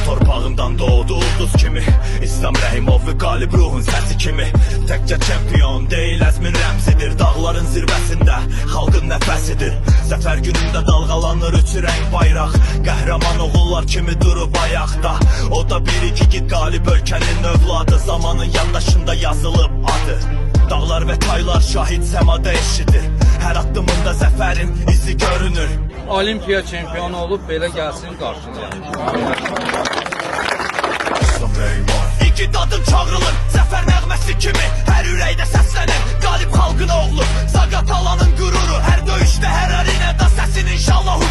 torpağından doğdu ulduz kimi. İslam Rəhimov qalib ruhun səsi kimi. Təkcə çempion deyil, əzmin rəmzidir. Dağların zirvəsində xalqın nəfəsidir. Zəfər günündə dalğalanır üç rəng bayraq. Qəhrəman oğullar kimi durub ayaqda. O da bir igid qalib ölkənin övladı. Zamanın yandaşında yazılıb adı. Dağlar və taylar şahid səmada eşidir. Hər addımında zəfərin izi görünür. Olimpiya çempionu olub belə gəlsin qarşıya. İgid adın çağrılır, zəfər nəğməsi kimi. Hər ürəkdə səslənir, qalib xalqın oğlu. Zaqatalanın qüruru, hər döyüşdə, hər arenada səsin inşallah